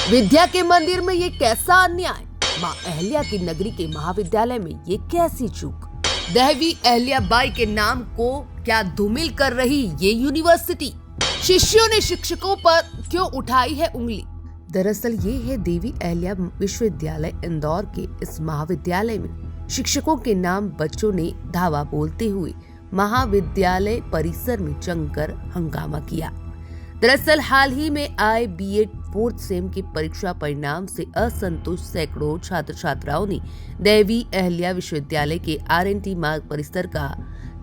विद्या के मंदिर में ये कैसा अन्याय, मां अहल्या की नगरी के महाविद्यालय में ये कैसी चूक। देवी अहल्याबाई के नाम को क्या धूमिल कर रही ये यूनिवर्सिटी। शिष्यों ने शिक्षकों पर क्यों उठाई है उंगली। दरअसल ये है देवी अहल्या विश्वविद्यालय इंदौर के इस महाविद्यालय में शिक्षकों के नाम बच्चों ने धावा बोलते हुए महाविद्यालय परिसर में जमकर हंगामा किया। दरअसल हाल ही में आए बीएड 4th सेम के परीक्षा परिणाम से असंतुष्ट सैकड़ों छात्र छात्राओं ने देवी अहल्या विश्वविद्यालय के RNT मार्ग परिसर का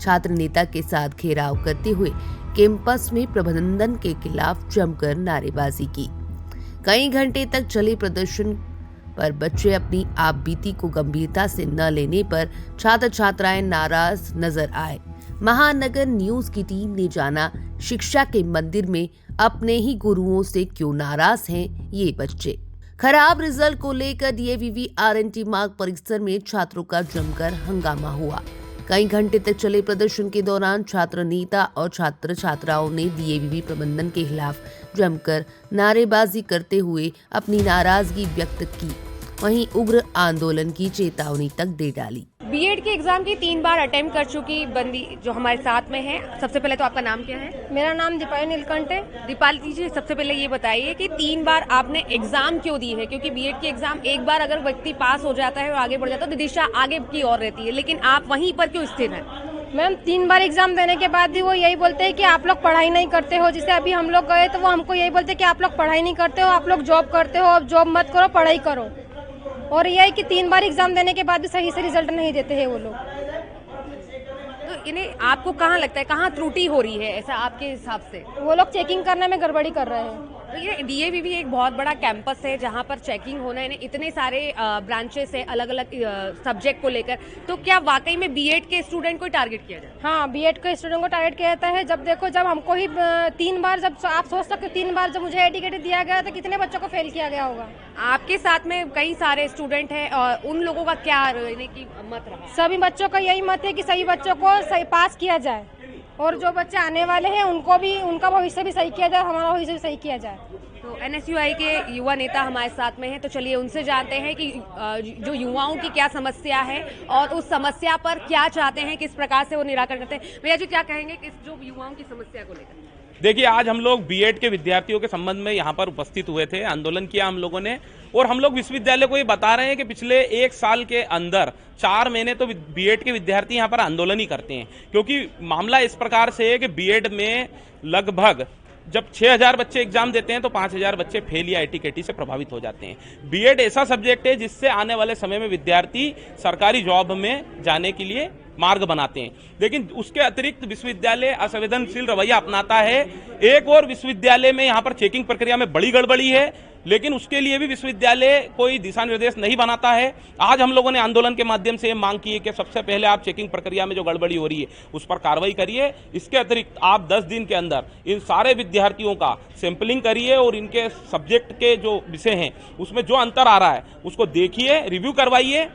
छात्र नेता के साथ घेराव करते हुए कैंपस में प्रबंधन के खिलाफ जमकर नारेबाजी की। कई घंटे तक चले प्रदर्शन पर बच्चे अपनी आपबीती को गंभीरता से न लेने पर छात्र छात्राएं नाराज नजर आए। महानगर न्यूज की टीम ने जाना शिक्षा के मंदिर में अपने ही गुरुओं से क्यों नाराज हैं ये बच्चे। खराब रिजल्ट को लेकर DAVV RNT मार्ग परिसर में छात्रों का जमकर हंगामा हुआ। कई घंटे तक चले प्रदर्शन के दौरान छात्र नेता और छात्र छात्राओं ने DAVV प्रबंधन के खिलाफ जमकर नारेबाजी करते हुए अपनी नाराजगी व्यक्त की। वहीं उग्र आंदोलन की चेतावनी तक दे डाली। बीएड के एग्जाम की 3 बार अटेम्प्ट कर चुकी बंदी जो हमारे साथ में है। सबसे पहले तो आपका नाम क्या है? मेरा नाम दीपाली नीलकंठ है। दीपाली जी, सबसे पहले ये बताइए कि 3 बार आपने एग्जाम क्यों दी है? क्योंकि बीएड के एग्जाम एक बार अगर व्यक्ति पास हो जाता है और आगे बढ़ जाता है तो दिशा आगे की ओर रहती है, लेकिन आप वहीं पर क्यों स्थिर हैं? मैम 3 बार एग्जाम देने के बाद भी वो यही बोलते हैं कि आप लोग पढ़ाई नहीं करते हो। जैसे अभी हम लोग गए तो वो हमको यही बोलते हैं कि आप लोग पढ़ाई नहीं करते हो, आप लोग जॉब करते हो, अब जॉब मत करो, पढ़ाई करो। और यह है कि 3 बार एग्जाम देने के बाद भी सही से रिजल्ट नहीं देते हैं वो लोग। तो इन्हें आपको कहाँ लगता है कहाँ त्रुटि हो रही है ऐसा आपके हिसाब से? वो लोग चेकिंग करने में गड़बड़ी कर रहे हैं। तो ये DAVV एक बहुत बड़ा कैंपस है जहाँ पर चेकिंग होना है, इतने सारे ब्रांचेस है अलग अलग सब्जेक्ट को लेकर। तो क्या वाकई में बीएड के स्टूडेंट को टारगेट किया जाए? हाँ, बीएड के स्टूडेंट को टारगेट किया जाता है। जब देखो जब हमको ही 3 बार, जब आप सोच सकते 3 बार जब मुझे एटिकेट दिया गया तो कितने बच्चों को फेल किया गया होगा। आपके साथ में कई सारे स्टूडेंट हैं और उन लोगों का क्या रहने की मत रहा? सभी बच्चों का यही मत है कि सही बच्चों को सही पास किया जाए और जो बच्चे आने वाले हैं उनको भी उनका भविष्य भी सही किया जाए, हमारा भविष्य भी सही किया जाए। तो NSUI के युवा नेता हमारे साथ में हैं, तो चलिए उनसे जानते हैं कि जो युवाओं की क्या समस्या है और उस समस्या पर क्या चाहते हैं, किस प्रकार से वो निराकरण करते हैं। भैया जी, क्या कहेंगे किस जो युवाओं की समस्या को लेकर? देखिए, आज हम लोग बीएड के विद्यार्थियों के संबंध में यहाँ पर उपस्थित हुए थे, आंदोलन किया हम लोगों ने, और हम लोग विश्वविद्यालय को ये बता रहे हैं कि पिछले 1 साल के अंदर 4 महीने तो बीएड के विद्यार्थी यहाँ पर आंदोलन ही करते हैं। क्योंकि मामला इस प्रकार से है कि बीएड में लगभग जब 6000 बच्चे एग्जाम देते हैं तो 5000 बच्चे फेल या एटीकेटी से प्रभावित हो जाते हैं। बीएड ऐसा सब्जेक्ट है जिससे आने वाले समय में विद्यार्थी सरकारी जॉब में जाने के लिए मार्ग बनाते हैं, लेकिन उसके अतिरिक्त विश्वविद्यालय असंवेदनशील रवैया अपनाता है। एक और विश्वविद्यालय में यहाँ पर चेकिंग प्रक्रिया में बड़ी गड़बड़ी है, लेकिन उसके लिए भी विश्वविद्यालय कोई दिशा निर्देश नहीं बनाता है। आज हम लोगों ने आंदोलन के माध्यम से मांग की है कि सबसे पहले आप चेकिंग प्रक्रिया में जो गड़बड़ी हो रही है उस पर कार्रवाई करिए। इसके अतिरिक्त आप 10 दिन के अंदर इन सारे विद्यार्थियों का सैंपलिंग करिए और इनके सब्जेक्ट के जो विषय हैं उसमें जो अंतर आ रहा है उसको देखिए, रिव्यू करवाइए।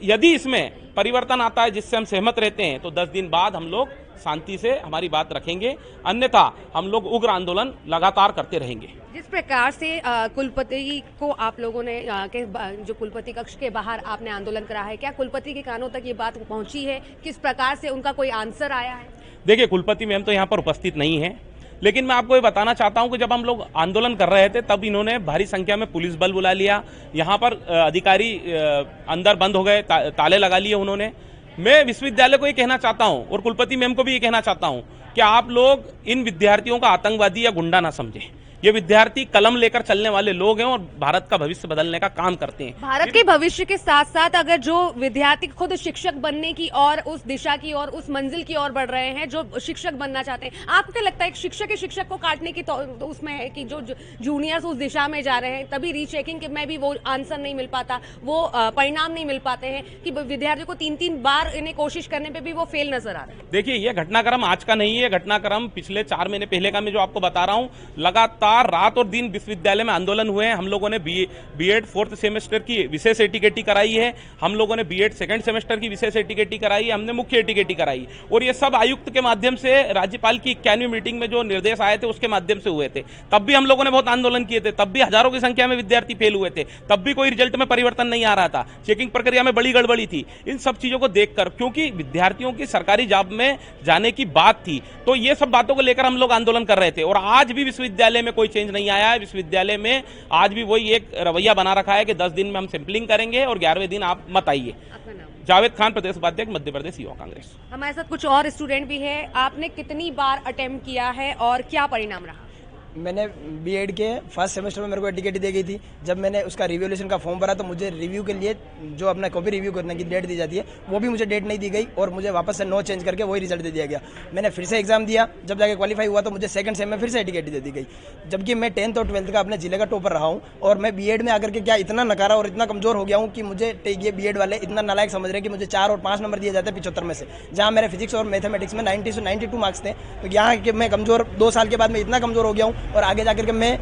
यदि इसमें परिवर्तन आता है जिससे हम सहमत रहते हैं तो 10 दिन बाद हम लोग शांति से हमारी बात रखेंगे, अन्यथा हम लोग उग्र आंदोलन लगातार करते रहेंगे। जिस प्रकार से कुलपति को आप लोगों ने जो कुलपति कक्ष के बाहर आपने आंदोलन करा है, क्या कुलपति के कानों तक ये बात पहुंची है? किस प्रकार से उनका कोई आंसर आया है? देखिए, कुलपति मैम तो यहाँ पर उपस्थित नहीं है, लेकिन मैं आपको ये बताना चाहता हूं कि जब हम लोग आंदोलन कर रहे थे तब इन्होंने भारी संख्या में पुलिस बल बुला लिया। यहाँ पर अधिकारी अंदर बंद हो गए, ताले लगा लिए उन्होंने। मैं विश्वविद्यालय को ये कहना चाहता हूं और कुलपति मैम को भी ये कहना चाहता हूं कि आप लोग इन विद्यार्थियों का आतंकवादी या गुंडा ना समझें। ये विद्यार्थी कलम लेकर चलने वाले लोग हैं और भारत का भविष्य बदलने का काम करते हैं। भारत के भविष्य के साथ साथ अगर जो विद्यार्थी खुद शिक्षक बनने की और उस दिशा की और उस मंजिल की ओर बढ़ रहे हैं, जो शिक्षक बनना चाहते हैं, आपको क्या लगता है शिक्षक के शिक्षक को काटने की तो उसमें है कि जो जूनियर्स उस दिशा में जा रहे हैं तभी रीचेकिंग में भी वो आंसर नहीं मिल पाता, वो परिणाम नहीं मिल पाते हैं कि विद्यार्थियों को 3-3 बार इन्हें कोशिश करने पर भी वो फेल नजर आ रहे हैं? देखिए, ये घटनाक्रम आज का नहीं है। ये घटनाक्रम पिछले 4 महीने पहले का मैं जो आपको बता रहा हूं, लगातार रात और दिन विश्वविद्यालय में आंदोलन हुए हैं। हम लोगों ने बीएड 4th सेमेस्टर की विशेष एटीकेटी कराई है, हम लोगों ने बीएड 2nd सेमेस्टर की विशेष एटीकेटी कराई है, हमने मुख्य एटीकेटी कराई, और ये सब आयुक्त के माध्यम से राज्यपाल की 91वीं मीटिंग में जो निर्देश आए थे उसके माध्यम से हुए थे। तब भी हम लोगों ने बहुत आंदोलन किए थे, तब भी हजारों की संख्या में विद्यार्थी फेल हुए थे, तब भी कोई रिजल्ट में परिवर्तन नहीं आ रहा था, चेकिंग प्रक्रिया में बड़ी गड़बड़ी थी। इन सब चीजों को देखकर, क्योंकि विद्यार्थियों की सरकारी जॉब में जाने की बात थी, तो ये सब बातों को लेकर हम लोग आंदोलन कर रहे थे। और आज भी विश्वविद्यालय में कोई चेंज नहीं आया है। विश्वविद्यालय में आज भी वही एक रवैया बना रखा है कि 10 दिन में हम सैंपलिंग करेंगे और 11वें दिन आप मत आइए। जावेद खान, प्रदेश उपाध्यक्ष, मध्य प्रदेश युवा कांग्रेस। हमारे साथ कुछ और स्टूडेंट भी है। आपने कितनी बार अटेम्प्ट किया है और क्या परिणाम रहा? मैंने बीएड के फर्स्ट सेमेस्टर में मेरे को एटीकेटी दी गई थी। जब मैंने उसका रिवोल्यूशन का फॉर्म भरा तो मुझे रिव्यू के लिए जो अपना कॉपी रिव्यू करने की डेट दी जाती है वो भी मुझे डेट नहीं दी गई और मुझे वापस से नो चेंज करके वही रिजल्ट दे दिया गया। मैंने फिर से एग्जाम दिया, जब जाके क्वालिफाई हुआ तो मुझे 2nd सेम में फिर से एटीकेटी दे दी गई, जबकि मैं 10th और 12th का अपने जिले का टॉपर रहा हूँ। और मैं बीएड में आकर के क्या इतना नकारा और इतना कमजोर हो गया हूँ कि मुझे ये बीएड वाले इतना नालायक समझ रहे हैं कि मुझे 4 और 5 नंबर दिए जाते हैं 75 में से, जहाँ मेरे फिजिक्स और मैथमेटिक्स में 90 से 92 मार्क्स थे। तो यहाँ के मैं कमजोर 2 साल के बाद मैं इतना कमजोर हो गया हूँ और आगे जाकर के मैं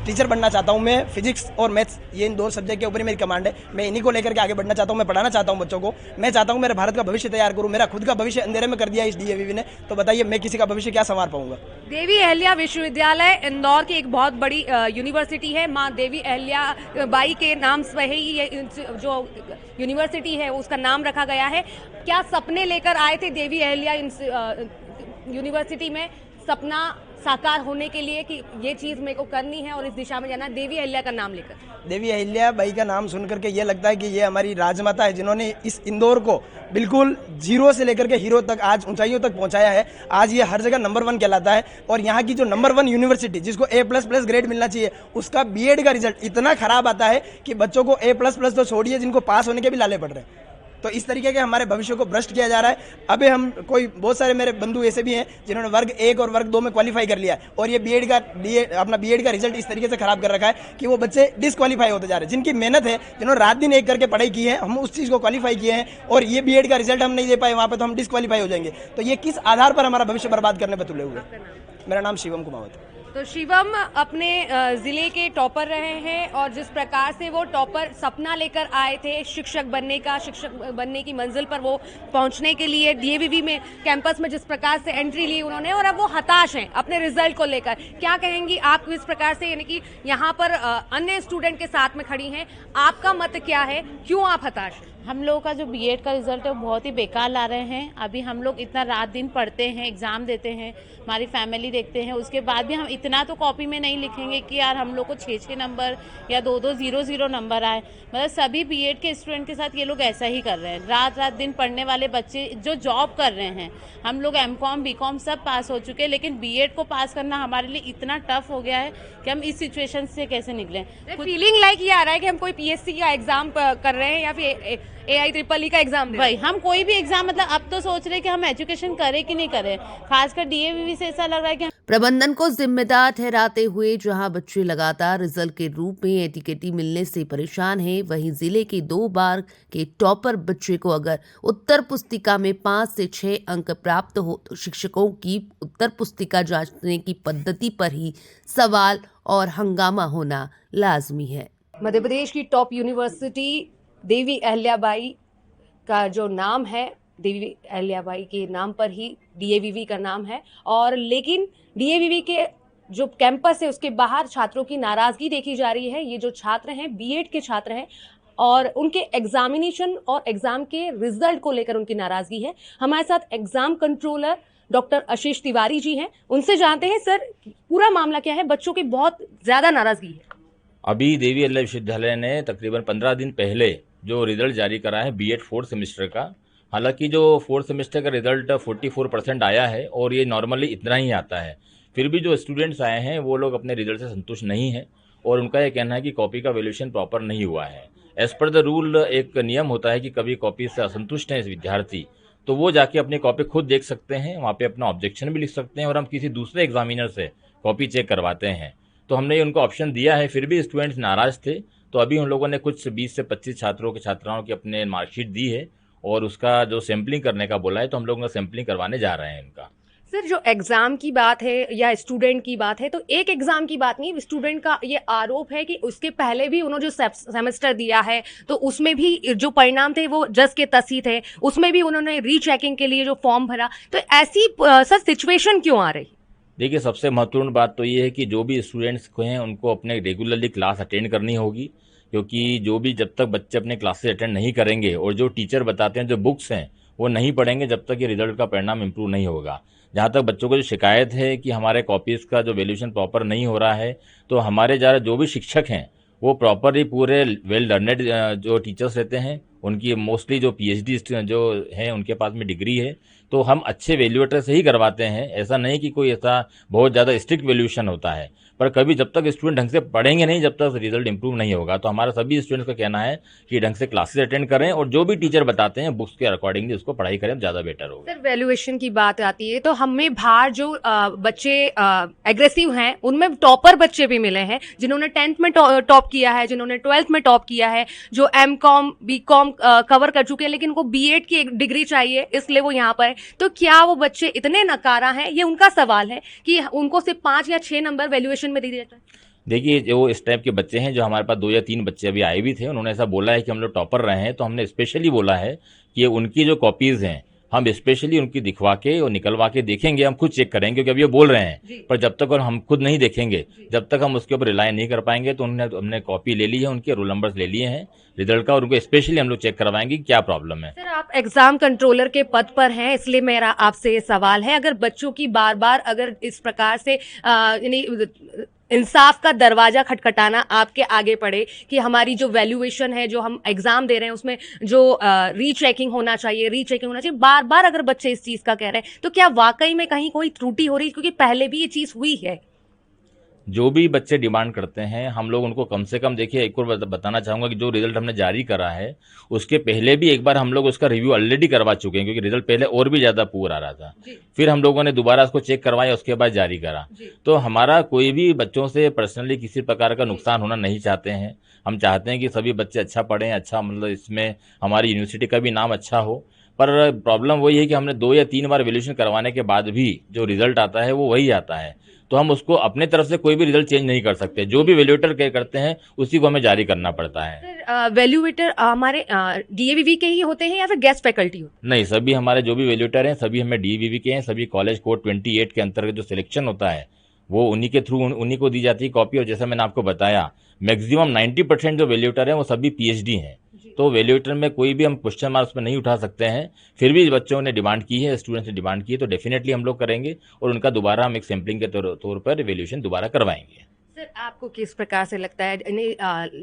टीचर बनना चाहता हूँ। मैं फिजिक्स और मैथ्स ये इन 2 सब्जेक्ट के ऊपर ही मेरी कमांड है। मैं इन्हीं को लेकर के आगे बढ़ना चाहता हूँ, मैं पढ़ाना चाहता हूँ बच्चों को। मैं चाहता हूँ मेरे भारत का भविष्य तैयार करूँ। मेरा खुद का भविष्य अंधेरे में कर दिया इस डीएवीवी ने, तो बताइए मैं किसी का भविष्य क्या संवार पाऊंगा। देवी अहल्या विश्वविद्यालय इंदौर की एक बहुत बड़ी यूनिवर्सिटी है। माँ देवी अहल्या बाई के नाम से ही ये जो यूनिवर्सिटी है उसका नाम रखा गया है। क्या सपने लेकर आए थे देवी अहल्या यूनिवर्सिटी में, सपना साकार होने के लिए कि ये चीज मेरे को करनी है और इस दिशा में जाना, देवी अहल्या का नाम लेकर? देवी अहल्या बाई का नाम सुनकर के ये लगता है कि ये हमारी राजमाता है, जिन्होंने इस इंदौर को बिल्कुल जीरो से लेकर के हीरो तक आज ऊंचाइयों तक पहुंचाया है। आज ये हर जगह नंबर 1 कहलाता है। और यहाँ की जो नंबर 1 यूनिवर्सिटी जिसको A++ ग्रेड मिलना चाहिए, उसका बीएड का रिजल्ट इतना खराब आता है कि बच्चों को A++ तो छोड़िए, जिनको पास होने के भी लाले पड़ रहे हैं। तो इस तरीके के हमारे भविष्य को भ्रष्ट किया जा रहा है। अभी हम बहुत सारे मेरे बंधु ऐसे भी हैं जिन्होंने वर्ग 1 और वर्ग 2 में क्वालिफाई कर लिया है, और ये अपना बीएड का रिजल्ट इस तरीके से खराब कर रखा है कि वो बच्चे डिसक्वालीफाई होते जा रहे हैं। जिनकी मेहनत है, जिन्होंने रात दिन एक करके पढ़ाई की है, हम उस चीज़ को क्वालिफाई किए हैं और ये बीएड का रिजल्ट हम नहीं दे पाए, वहाँ पर तो हम डिसक्वालीफाई हो जाएंगे। तो ये किस आधार पर हमारा भविष्य बर्बाद करने पर तुले हुए? मेरा नाम शिवम कुमावत है। तो शिवम अपने जिले के टॉपर रहे हैं और जिस प्रकार से वो टॉपर सपना लेकर आए थे शिक्षक बनने की मंजिल पर वो पहुंचने के लिए डीएवीवी में कैंपस में जिस प्रकार से एंट्री ली उन्होंने, और अब वो हताश हैं अपने रिजल्ट को लेकर। क्या कहेंगी आप इस प्रकार से, यानी कि यहाँ पर अन्य स्टूडेंट के साथ में खड़ी हैं, आपका मत क्या है, क्यों आप हताश हैं? हम लोगों का जो बीएड का रिजल्ट है वो बहुत ही बेकार ला रहे हैं। अभी हम लोग इतना रात दिन पढ़ते हैं, एग्ज़ाम देते हैं, हमारी फैमिली देखते हैं, उसके बाद भी हम इतना तो कॉपी में नहीं लिखेंगे कि यार हम लोग को 6 नंबर या 2 0 नंबर आए। मतलब सभी बीएड के स्टूडेंट के साथ ये लोग ऐसा ही कर रहे हैं। रात दिन पढ़ने वाले बच्चे जो जॉब कर रहे हैं, हम लोग एमकॉम बीकॉम सब पास हो चुके हैं, लेकिन बीएड को पास करना हमारे लिए इतना टफ हो गया है कि हम इस सिचुएशन से कैसे निकलें। फीलिंग लाइक ये आ रहा है कि हम कोई पीएससी का एग्जाम कर रहे हैं या फिर AIEEE का एग्जाम दे? भाई हम कोई भी एग्जाम, मतलब अब तो सोच रहे हैं कि हम एजुकेशन करें कि नहीं करें। खासकर डीएवीवी से ऐसा लग रहा है कि प्रबंधन को जिम्मेदार ठहराते हुए जहां बच्चे लगातार रिजल्ट के रूप में एटीकेटी मिलने से परेशान हैं, वहीं जिले के 2 बार के टॉपर बच्चे को अगर उत्तर पुस्तिका में 5 से 6 अंक प्राप्त हो तो शिक्षकों की उत्तर पुस्तिका जांचने की पद्धति पर ही सवाल और हंगामा होना लाजमी है। मध्य प्रदेश की टॉप यूनिवर्सिटी देवी अहल्याबाई का जो नाम है, देवी अहल्याबाई के नाम पर ही डीएवीवी का नाम है, और लेकिन डीएवीवी के जो कैंपस है उसके बाहर छात्रों की नाराजगी देखी जा रही है। ये जो छात्र हैं बीएड के छात्र हैं और उनके एग्जामिनेशन और एग्जाम के रिजल्ट को लेकर उनकी नाराजगी है। हमारे साथ एग्जाम कंट्रोलर डॉक्टर आशीष तिवारी जी हैं, उनसे जानते हैं सर पूरा मामला क्या है, बच्चों की बहुत ज्यादा नाराजगी है। अभी देवी अहल्या विश्वविद्यालय ने तकरीबन 15 दिन पहले जो रिजल्ट जारी करा है बीएड 4th सेमेस्टर का, हालांकि जो 4th सेमेस्टर का रिजल्ट 44% आया है और ये नॉर्मली इतना ही आता है, फिर भी जो स्टूडेंट्स आए हैं वो लोग अपने रिजल्ट से संतुष्ट नहीं हैं और उनका ये कहना है कि कॉपी का वैल्यूएशन प्रॉपर नहीं हुआ है। एज़ पर द रूल एक नियम होता है कि कभी कॉपी से असंतुष्ट हैं इस विद्यार्थी तो वो जाके अपनी कॉपी खुद देख सकते हैं, वहाँ पे अपना ऑब्जेक्शन भी लिख सकते हैं और हम किसी दूसरे एग्जामिनर से कॉपी चेक करवाते हैं। तो हमने ये उनको ऑप्शन दिया है, फिर भी स्टूडेंट्स नाराज़ थे। तो अभी हम लोगों ने कुछ 20 से 25 छात्रों के छात्राओं की अपने मार्कशीट दी है और उसका जो सैम्पलिंग करने का बोला है, तो हम लोग सैम्पलिंग करवाने जा रहे हैं इनका। सर जो एग्जाम की बात है या स्टूडेंट की बात है तो एक एग्जाम की बात नहीं, स्टूडेंट का ये आरोप है कि उसके पहले भी उन्होंने जो सेमेस्टर दिया है तो उसमें भी जो परिणाम थे वो जस के तसी थे, उसमें भी उन्होंने रीचेकिंग के लिए जो फॉर्म भरा, तो ऐसी सर सिचुएशन क्यों आ रही? देखिए, सबसे महत्वपूर्ण बात तो ये है कि जो भी स्टूडेंट्स को हैं उनको अपने रेगुलरली क्लास अटेंड करनी होगी, क्योंकि जो भी जब तक बच्चे अपने क्लासेस अटेंड नहीं करेंगे और जो टीचर बताते हैं जो बुक्स हैं वो नहीं पढ़ेंगे, जब तक ये रिजल्ट का परिणाम इंप्रूव नहीं होगा। जहाँ तक बच्चों को जो शिकायत है कि हमारे कॉपीज़ का जो वैल्यूएशन प्रॉपर नहीं हो रहा है, तो हमारे ज़्यादा जो भी शिक्षक हैं वो प्रॉपरली पूरे वेल लर्नेड जो टीचर्स रहते हैं, उनकी मोस्टली जो पीएचडी जो हैं उनके पास में डिग्री है, तो हम अच्छे वैल्यूएटर से ही करवाते हैं। ऐसा नहीं कि कोई ऐसा बहुत ज़्यादा स्ट्रिक्ट वैल्यूएशन होता है, पर कभी जब तक स्टूडेंट ढंग से पढ़ेंगे नहीं, जब तक रिजल्ट इंप्रूव नहीं होगा। तो हमारा सभी स्टूडेंट्स का कहना है कि ढंग से क्लासेस अटेंड करें और जो भी टीचर बताते हैं बुक्स के अकॉर्डिंगली उसको पढ़ाई करें, ज़्यादा बेटर होगा। सर वैल्यूएशन की बात आती है तो हमें बाहर जो बच्चे एग्रेसिव हैं उनमें टॉपर बच्चे भी मिले हैं, जिन्होंने 10th में टॉप किया है, जिन्होंने 12th में टॉप किया है, जो M.Com B.Com कवर कर चुके हैं, लेकिन उनको B.Ed की एक डिग्री चाहिए इसलिए वो यहाँ पर है। तो क्या वो बच्चे इतने नकारा हैं, ये उनका सवाल है कि उनको सिर्फ 5 या 6 नंबर वैल्यूएशन में दे दिया जाए? देखिए, जो इस टाइप के बच्चे हैं, जो हमारे पास 2 या 3 बच्चे अभी आए भी थे, उन्होंने ऐसा बोला है कि हम लोग टॉपर रहे हैं, तो हमने स्पेशली बोला है कि उनकी जो कॉपीज़ हैं हम स्पेशली उनकी दिखवा के और निकलवा के देखेंगे, हम खुद चेक करेंगे, क्योंकि अभी ये बोल रहे हैं, पर जब तक और हम खुद नहीं देखेंगे, जब तक हम उसके ऊपर रिलाय नहीं कर पाएंगे। तो हमने कॉपी ले ली है, उनके रोल नंबर्स ले लिए हैं रिजल्ट का, और उनको स्पेशली हम लोग चेक करवाएंगे कि क्या प्रॉब्लम है। सर आप एग्जाम कंट्रोलर के पद पर हैं, इसलिए मेरा आपसे ये सवाल है, अगर बच्चों की बार बार अगर इस प्रकार से यानी इंसाफ का दरवाजा खटखटाना आपके आगे पड़े कि हमारी जो वैल्यूएशन है, जो हम एग्जाम दे रहे हैं उसमें जो रीचेकिंग होना चाहिए, बार बार अगर बच्चे इस चीज का कह रहे हैं, तो क्या वाकई में कहीं कोई त्रुटि हो रही है? क्योंकि पहले भी ये चीज हुई है। जो भी बच्चे डिमांड करते हैं हम लोग उनको कम से कम, देखिए एक और बताना चाहूँगा कि जो रिजल्ट हमने जारी करा है उसके पहले भी एक बार हम लोग उसका रिव्यू ऑलरेडी करवा चुके हैं, क्योंकि रिजल्ट पहले और भी ज़्यादा पुअर आ रहा था। फिर हम लोगों ने दोबारा उसको चेक करवाया, उसके बाद जारी करा। तो हमारा कोई भी बच्चों से पर्सनली किसी प्रकार का नुकसान होना नहीं चाहते हैं। हम चाहते हैं कि सभी बच्चे अच्छा पढ़ें, अच्छा मतलब इसमें हमारी यूनिवर्सिटी का भी नाम अच्छा हो। पर प्रॉब्लम वही है कि हमने 2 या 3 बार वैल्यूएशन करवाने के बाद भी जो रिजल्ट आता है वो वही आता है, तो हम उसको अपने तरफ से कोई भी रिजल्ट चेंज नहीं कर सकते। जो भी वैल्यूएटर करते हैं उसी को हमें जारी करना पड़ता है। सर वैल्यूएटर हमारे डीएवीवी के ही होते हैं या फिर गेस्ट फैकल्टी होते हैं? नहीं, सभी हमारे जो भी वैल्यूएटर हैं सभी हमें डीवीवी के हैं। सभी कॉलेज कोड 28 के अंतर्गत जो सिलेक्शन होता है वो उन्हीं के थ्रू उन्हीं को दी जाती है कॉपी। और जैसा मैंने आपको बताया, मैक्सिमम 90% जो वैल्यूएटर हैं वो सभी पीएचडी हैं, तो वैल्यूएटर में कोई भी हम क्वेश्चन मार्क्स में नहीं उठा सकते हैं। फिर भी बच्चों ने डिमांड की है, स्टूडेंट्स ने डिमांड की है, तो डेफिनेटली हम लोग करेंगे और उनका दोबारा हम एक सैम्पलिंग के तौर पर वैल्यूएशन दोबारा करवाएंगे। सर आपको किस प्रकार से लगता है,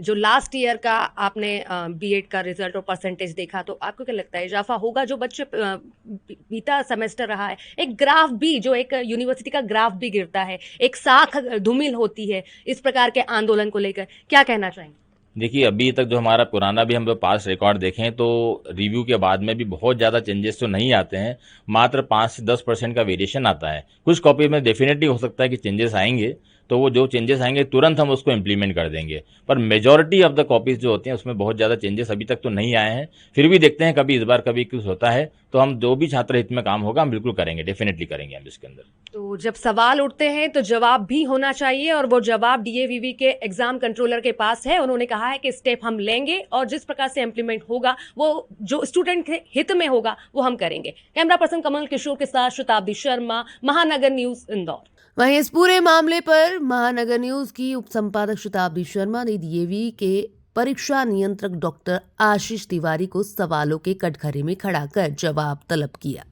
जो लास्ट ईयर का आपने बीएड का रिजल्ट और परसेंटेज देखा, तो आपको क्या लगता है इजाफा होगा? जो बच्चे बीता सेमेस्टर रहा है, एक ग्राफ भी, जो एक यूनिवर्सिटी का ग्राफ भी गिरता है, एक साख धूमिल होती है इस प्रकार के आंदोलन को लेकर, क्या कहना चाहेंगे? देखिए, अभी तक जो हमारा पुराना भी हम लोग पास रिकॉर्ड देखें तो रिव्यू के बाद में भी बहुत ज़्यादा चेंजेस तो नहीं आते हैं, मात्र 5 से 10% का वेरिएशन आता है। कुछ कॉपी में डेफिनेटली हो सकता है कि चेंजेस आएंगे, तो वो जो चेंजेस आएंगे तुरंत हम उसको इम्प्लीमेंट कर देंगे। पर मेजॉरिटी ऑफ द कॉपीज़ जो होती हैं उसमें बहुत ज़्यादा चेंजेस अभी तक तो नहीं आए हैं। फिर भी देखते हैं, कभी इस बार कभी कुछ होता है तो हम जो भी छात्र हित में काम होगा हम बिल्कुल करेंगे, डेफिनेटली करेंगे हम इसके अंदर। तो जब सवाल उठते हैं तो जवाब भी होना चाहिए, और वो जवाब डीएवीवी के एग्जाम कंट्रोलर के पास है। उन्होंने कहा है कि स्टेप हम लेंगे और जिस प्रकार से इम्प्लीमेंट होगा वो जो स्टूडेंट के हित में होगा वो हम करेंगे। कैमरा पर्सन कमल किशोर के साथ शताब्दी शर्मा, महानगर न्यूज, इंदौर। वहीं इस पूरे मामले पर महानगर न्यूज की उप संपादक शताब्दी शर्मा ने डीएवी के परीक्षा नियंत्रक डॉक्टर आशीष तिवारी को सवालों के कटघरे में खड़ा कर जवाब तलब किया।